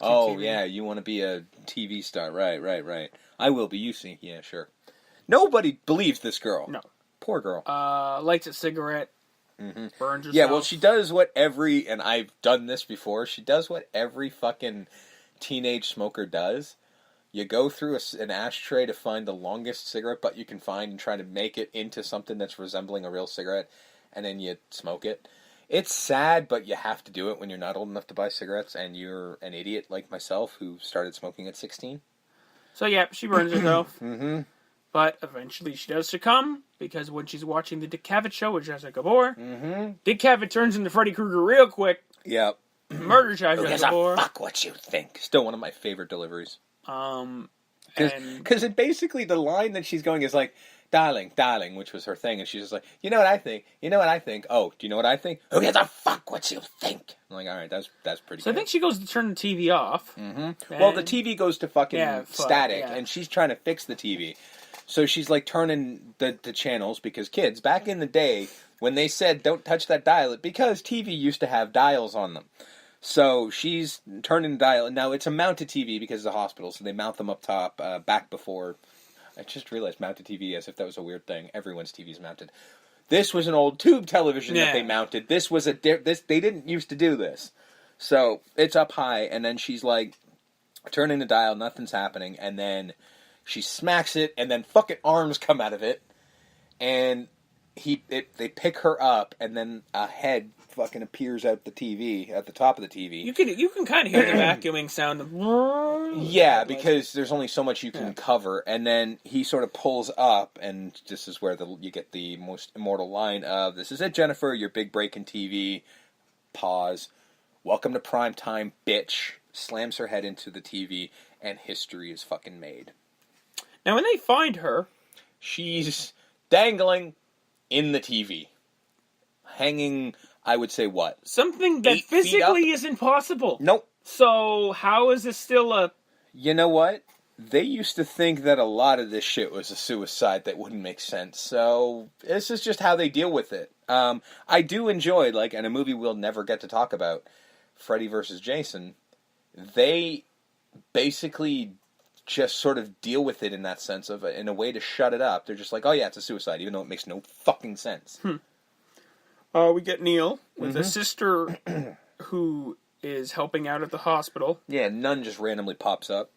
Oh, TV. yeah, you want to be a TV star. Right. I will be. You see. Yeah, sure. Nobody believes this girl. No. Poor girl. Lights a cigarette. Mm-hmm. Burns herself. Yeah, well, she does what and I've done this before, she does what every fucking teenage smoker does. You go through an ashtray to find the longest cigarette butt you can find and try to make it into something that's resembling a real cigarette, and then you smoke it. It's sad, but you have to do it when you're not old enough to buy cigarettes, and you're an idiot like myself who started smoking at 16. So, yeah, she burns herself. Mm-hmm. But eventually she does succumb, because when she's watching the Dick Cavett show with Jessica Bohr, Dick Cavett turns into Freddy Krueger real quick. Yep. Murders Jessica Bohr. Fuck what you think. Still one of my favorite deliveries. Because it basically, the line that she's going is like, darling, which was her thing, and she's just like, you know what I think? Oh, do you know what I think? Who gives a fuck what you think? I'm like, alright, that's pretty good. So I think she goes to turn the TV off. Mm-hmm. Well, the TV goes to fucking static, and she's trying to fix the TV. So she's like turning the channels, because kids, back in the day, when they said don't touch that dial, because TV used to have dials on them. So she's turning the dial, and now it's a mounted TV because it's a hospital, so they mount them up top, back before. I just realized mounted TV as if that was a weird thing. Everyone's TV's mounted. This was an old tube television that they mounted. This was they didn't used to do this. So it's up high, and then she's like turning the dial, nothing's happening, and then she smacks it, and then fucking arms come out of it, and they pick her up, and then a head fucking appears out the TV, at the top of the TV. You can kind of hear the vacuuming sound of... Yeah, because there's only so much you can cover, and then he sort of pulls up, and this is where you get the most immortal line of, "This is it, Jennifer, your big break in TV." Pause. "Welcome to prime time, bitch." Slams her head into the TV, and history is fucking made. Now, when they find her, she's dangling in the TV. Hanging, I would say, what? Something that physically isn't possible. Nope. So, how is this still a... You know what? They used to think that a lot of this shit was a suicide that wouldn't make sense. So, this is just how they deal with it. I do enjoy, in a movie we'll never get to talk about, Freddy vs. Jason, they basically just sort of deal with it in that sense of, in a way to shut it up. They're just like, oh yeah, it's a suicide, even though it makes no fucking sense. We get Neil with a sister who is helping out at the hospital. Yeah, nun just randomly pops up.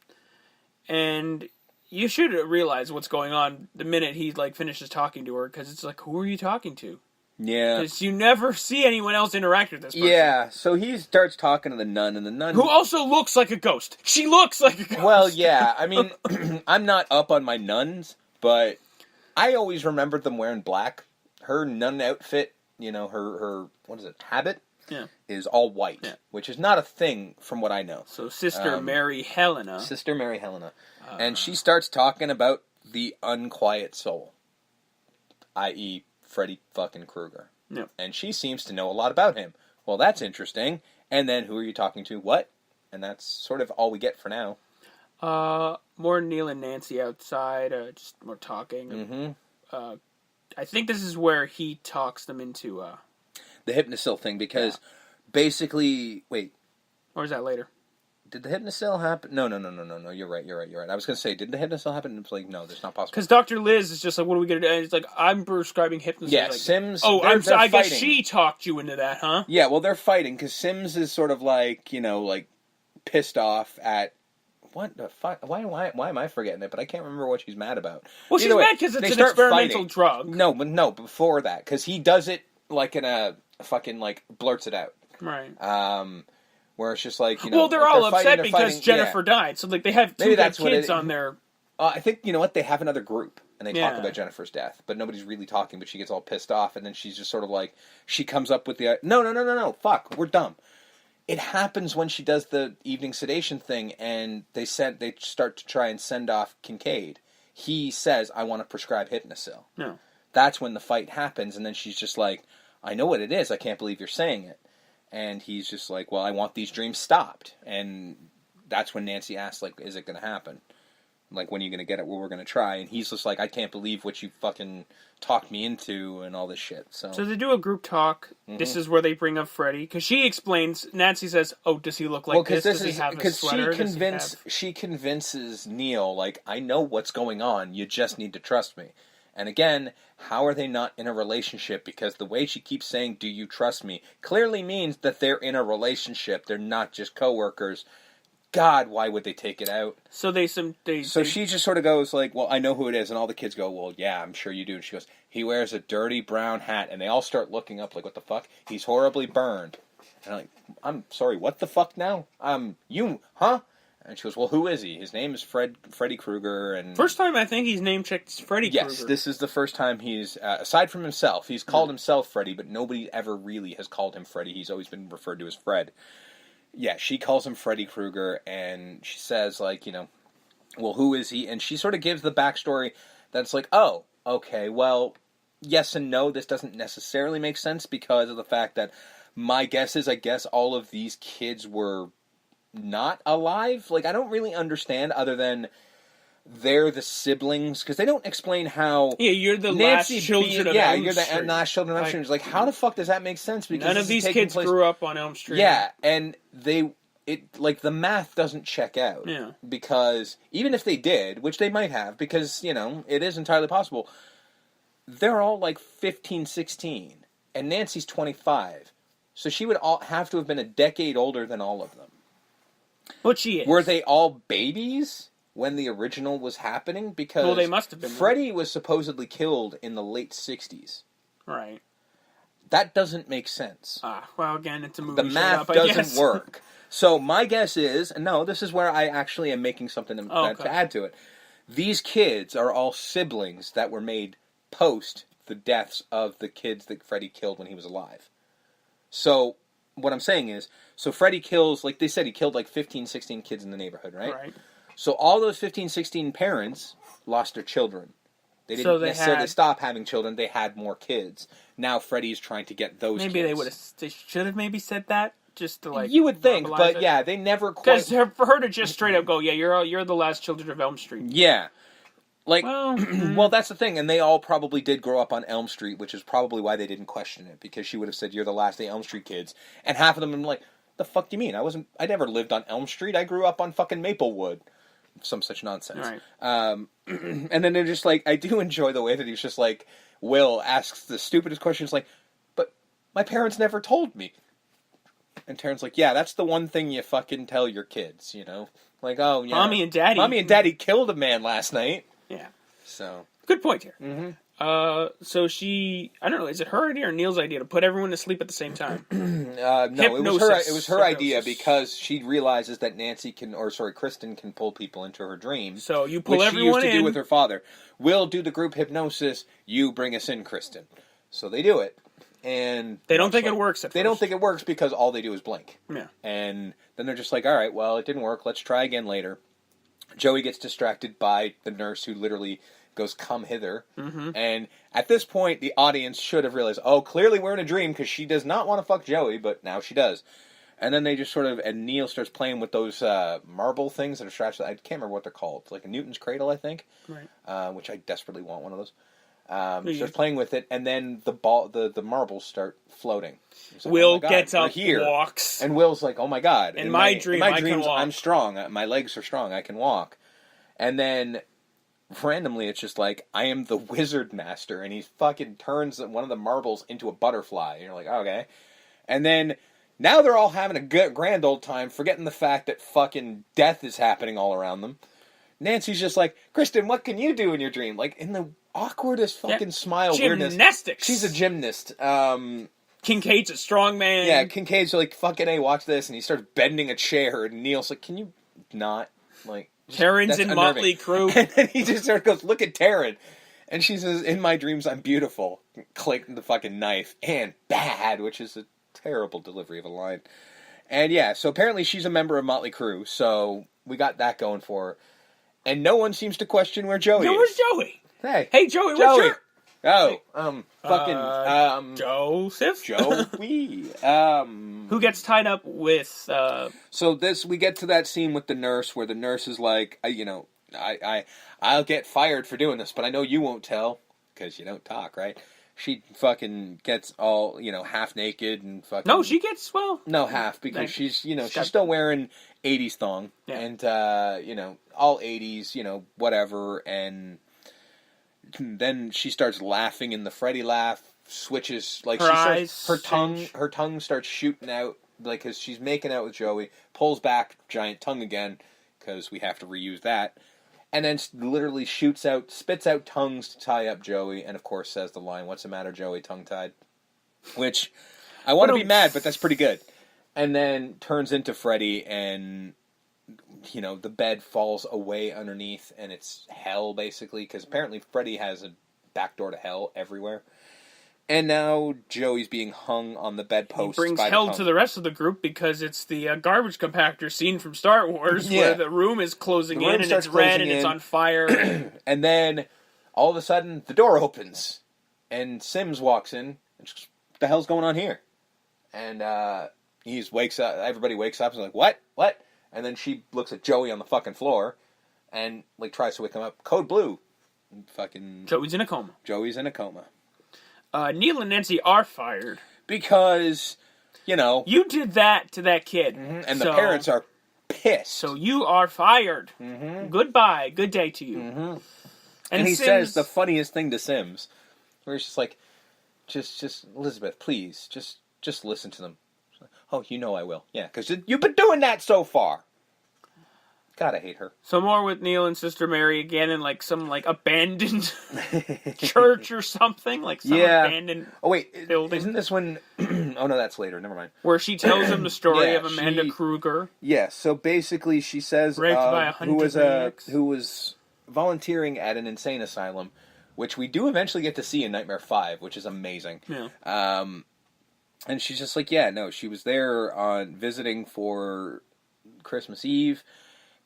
And you should realize what's going on the minute he finishes talking to her, because it's like, who are you talking to? Yeah. Because you never see anyone else interact with this person. Yeah, so he starts talking to the nun, and the nun... Who also looks like a ghost. She looks like a ghost. Well, yeah, I mean, I'm not up on my nuns, but I always remembered them wearing black. Her nun outfit, her what is it, habit? Yeah. Is all white, which is not a thing from what I know. So Sister Mary Helena. Sister Mary Helena. And she starts talking about the unquiet soul, i.e., Freddy fucking Krueger. Yep. And she seems to know a lot about him. Well, that's interesting. And then, who are you talking to? What? And that's sort of all we get for now. More Neil and Nancy outside, just more talking. Mm-hmm. I think this is where he talks them into... the Hypnosil thing, because basically... Wait. Or is that later? Did the Hypnosil happen? No. You're right. I was going to say, did the Hypnosil happen? And it's like, no, that's not possible. Because Dr. Liz is just like, what are we going to do? And it's like, I'm prescribing Hypnosil. Yeah, like, Sims... Oh, I guess she talked you into that, huh? Yeah, well, they're fighting, because Sims is sort of pissed off at... What the fuck? Why am I forgetting it? But I can't remember what she's mad about. Well, she's mad because it's an experimental drug. No, before that. Because he does it, in a fucking, blurts it out. Right. Where it's just like, well, they're all upset because Jennifer died. So, they have two kids on their... I think, you know what? They have another group, and they talk about Jennifer's death. But nobody's really talking, but she gets all pissed off, and then she's just sort of she comes up with the... No, fuck, we're dumb. It happens when she does the evening sedation thing, and they start to try and send off Kincaid. He says, I want to prescribe Hypnosil. No. That's when the fight happens, and then she's just like, I know what it is, I can't believe you're saying it. And he's just like, well, I want these dreams stopped. And that's when Nancy asks, is it going to happen? Like, when are you going to get it? Well, we're going to try. And he's just like, I can't believe what you fucking talked me into and all this shit. So they do a group talk. This is where they bring up Freddy. Because she explains, Nancy says, oh, does he look like this? Does he have a sweater? She convinces Neil, like, I know what's going on. You just need to trust me. And again, how are they not in a relationship? Because the way she keeps saying, do you trust me, clearly means that they're in a relationship. They're not just coworkers. God, why would they take it out? So she just sort of goes like, well, I know who it is. And all the kids go, well, yeah, I'm sure you do. And she goes, he wears a dirty brown hat. And they all start looking up like, what the fuck? He's horribly burned. And I'm like, I'm sorry, what the fuck now? You, huh? And she goes, well, who is he? His name is Freddy Krueger. And first time I think he's name-checked Freddy Krueger. Yes, this is the first time he's, aside from himself, he's called himself Freddy, but nobody ever really has called him Freddy. He's always been referred to as Fred. Yeah, she calls him Freddy Krueger, and she says, like, well, who is he? And she sort of gives the backstory that's like, oh, okay, well, yes and no, this doesn't necessarily make sense because of the fact that my guess is, I guess all of these kids were not alive. Like, I don't really understand other than they're the siblings, because they don't explain how... Yeah, you're the last children of Elm Street. Yeah, you're the last children of Elm Street. It's like, how the fuck does that make sense? Because none of these kids grew up on Elm Street. Yeah, and the math doesn't check out. Yeah. Because even if they did, which they might have, because, it is entirely possible, they're all like 15, 16, and Nancy's 25. So she would have to have been a decade older than all of them. But she is. Were they all babies when the original was happening? Because they must have been. Freddy was supposedly killed in the late 60s. Right. That doesn't make sense. Well, again, it's a movie. The math doesn't work. So my guess is, and no, this is where I actually am making something to add to it. These kids are all siblings that were made post the deaths of the kids that Freddy killed when he was alive. So what I'm saying is, so Freddy kills, like they said, he killed like 15, 16 kids in the neighborhood, right? Right. So all those 15, 16 parents lost their children. They didn't necessarily stop having children. They had more kids. Now Freddy's trying to get those kids. Maybe they should have maybe said that, just to like... You would think, but yeah, they never quite... Because for her to just straight up go, yeah, you're the last children of Elm Street. Yeah. Like, well, that's the thing, and they all probably did grow up on Elm Street, which is probably why they didn't question it, because she would have said, you're the last of the Elm Street kids, and half of them would be like, the fuck do you mean? I never lived on Elm Street, I grew up on fucking Maplewood. Some such nonsense. Right. And then they're just like, I do enjoy the way that he's just like, Will asks the stupidest questions like, but my parents never told me. And Taryn's like, yeah, that's the one thing you fucking tell your kids, Like, oh, yeah. Mommy and Daddy killed a man last night. Yeah. So. Good point here. Mm-hmm. So she, I don't know, is it her idea or Neil's idea to put everyone to sleep at the same time? No, it was her idea because she realizes that Kristen can pull people into her dream. So you pull everyone in. Which she used to do with her father. We'll do the group hypnosis, you bring us in, Kristen. So they do it. And they don't think it works at first. They don't think it works because all they do is blink. Yeah. And then they're just like, all right, well, it didn't work. Let's try again later. Joey gets distracted by the nurse who literally goes, come hither. Mm-hmm. And at this point, the audience should have realized, oh, clearly we're in a dream because she does not want to fuck Joey, but now she does. And then they just and Neil starts playing with those marble things that are stretched. I can't remember what they're called. It's like a Newton's cradle, I think. Right. Which I desperately want one of those. Starts playing with it, and then the marbles start floating. Like, Will gets up, walks. And Will's like, oh my god. In my dreams, I can walk. I'm strong. My legs are strong. I can walk. And then randomly, it's just like, I am the wizard master, and he fucking turns one of the marbles into a butterfly. And you're like, okay. And then, now they're all having a good, grand old time, forgetting the fact that fucking death is happening all around them. Nancy's just like, Kristen, what can you do in your dream? Like, in the awkwardest fucking smile weirdness. Gymnastics! She's a gymnast. Kincaid's a strong man. Yeah, Kincaid's like, fucking A, watch this, and he starts bending a chair, and Neil's like, can you not, like... Taryn's in Motley Crue. And then he just sort of goes, look at Taryn. And she says, in my dreams, I'm beautiful. Click the fucking knife. And bad, which is a terrible delivery of a line. And yeah, so apparently she's a member of Motley Crue. So we got that going for her. And no one seems to question where Joey is. Where's Joey? Hey, Joey, what's your... Joseph? Joey. Who gets tied up with, So we get to that scene with the nurse where the nurse is like, I'll get fired for doing this, but I know you won't tell because you don't talk, right? She fucking gets all, half naked and fucking... No, she gets, No, half, because she's still wearing 80s thong. Yeah. And, all 80s, whatever. And then she starts laughing in the Freddy laugh, switches, like, her tongue starts shooting out, like, because she's making out with Joey, pulls back, giant tongue again, because we have to reuse that. And then literally spits out tongues to tie up Joey, and of course says the line, "What's the matter, Joey, tongue-tied?" Which, I want to be mad, but that's pretty good. And then turns into Freddy, and, the bed falls away underneath, and it's hell, basically, because apparently Freddy has a back door to hell everywhere. And now Joey's being hung on the bedpost. He brings hell to the rest of the group because it's the garbage compactor scene from Star Wars where the room is closing in and it's red and it's on fire. And then all of a sudden the door opens and Sims walks in. And just, what the hell's going on here? And wakes up. Everybody wakes up and is like, what? What? And then she looks at Joey on the fucking floor and tries to wake him up. Code blue. Fucking Joey's in a coma. Neil and Nancy are fired. Because, you did that to that kid. Mm-hmm, and the parents are pissed. So you are fired. Mm-hmm. Goodbye. Good day to you. Mm-hmm. And he says the funniest thing to Sims. Where he's just like, just Elizabeth, please, just listen to them. Like, oh, I will. Yeah, because you've been doing that so far. God, I hate her. So more with Neil and Sister Mary again in some abandoned church or something, abandoned building. Isn't this when? Oh no, that's later. Never mind. Where she tells him the story of Amanda Kruger. Yeah. So basically, she says raped by a who was volunteering at an insane asylum, which we do eventually get to see in Nightmare 5, which is amazing. Yeah. And she's just like, yeah, no, she was there on visiting for Christmas Eve.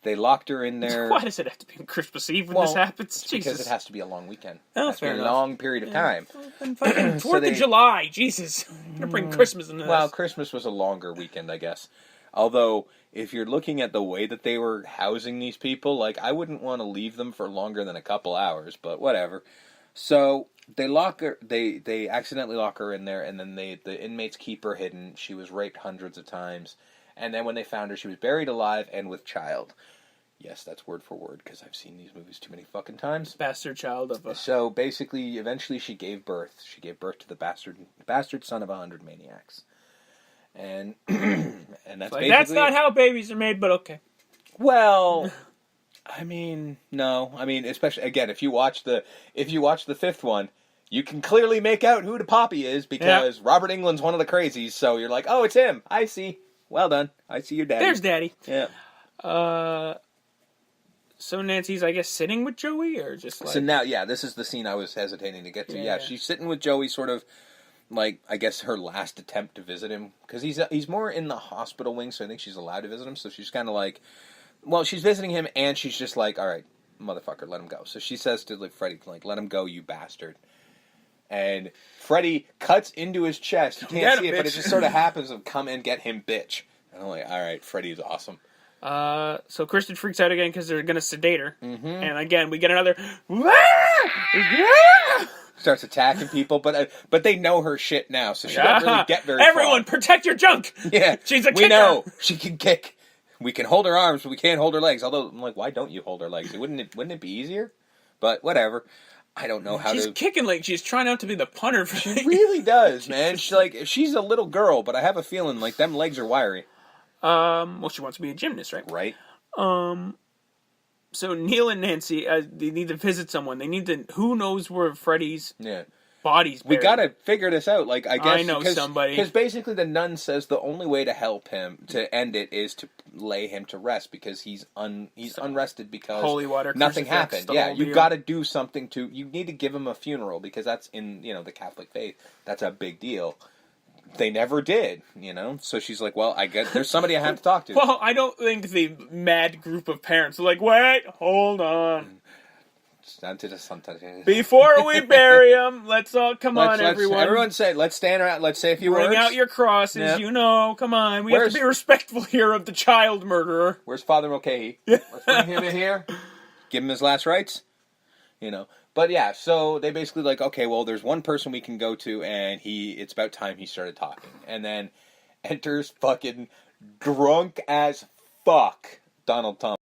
They locked her in there. Why does it have to be on Christmas Eve when this happens? Because it has to be a long weekend. Oh, it has to be a long period of time. Fucking 4th of July, Jesus. I'm going to bring Christmas in this. Well, Christmas was a longer weekend, I guess. Although, if you're looking at the way that they were housing these people, I wouldn't want to leave them for longer than a couple hours, but whatever. So, they lock her, they accidentally lock her in there, and then the inmates keep her hidden. She was raped hundreds of times. And then when they found her, she was buried alive and with child. Yes, that's word for word, because I've seen these movies too many fucking times. Bastard child of a... So, basically, eventually she gave birth. She gave birth to the bastard son of 100 maniacs. And that's basically... That's not how babies are made, but okay. Well, no. Especially, again, if you watch the 5th one, you can clearly make out who the Poppy is, because Robert Englund's one of the crazies, so you're like, oh, it's him. I see. Well done. I see your daddy. There's Daddy. Yeah. So Nancy's, I guess, sitting with Joey, or just So now, this is the scene I was hesitating to get to. Yeah, she's sitting with Joey, sort of, I guess her last attempt to visit him. Because he's more in the hospital wing, so I think she's allowed to visit him. So she's kind of she's visiting him, and she's just like, all right, motherfucker, let him go. So she says to Freddy, let him go, you bastard. And Freddy cuts into his chest. You can't see it, but it just sort of happens of come and get him, bitch. And I'm like, all right, Freddy's awesome. So Kristen freaks out again because they're going to sedate her. Mm-hmm. And again, we get another... Starts attacking people, but they know her shit now, so she doesn't really get very Everyone, protect your junk! Yeah. She's a kicker! We know. She can kick. We can hold her arms, but we can't hold her legs. Although, I'm like, why don't you hold her legs? Wouldn't it be easier? But whatever. I don't know how she's kicking like she's trying not to be the punter. She really does, man. She's a little girl, but I have a feeling them legs are wiry. Well, she wants to be a gymnast, right? Right. So Neil and Nancy, they need to visit someone. They need to. Who knows where Freddy's body's buried? We gotta figure this out. I guess I know somebody. Because basically, the nun says the only way to help him to end it is to lay him to rest because he's unrested because holy water, nothing happened. Yeah, you got to do something to. You need to give him a funeral because that's in the Catholic faith. That's a big deal. They never did, So she's like, well, I guess there's somebody I have to talk to. Well, I don't think the mad group of parents are like, wait, hold on. Before we bury him, let's all, everyone. Everyone say, let's stand around, let's say a few words. Bring out your crosses, come on. We have to be respectful here of the child murderer. Where's Father Mulcahy? Let's bring him in here. give him his last rites, you know. But yeah, so they basically like, okay, well, there's one person we can go to, and it's about time he started talking. And then enters fucking drunk as fuck Donald Trump.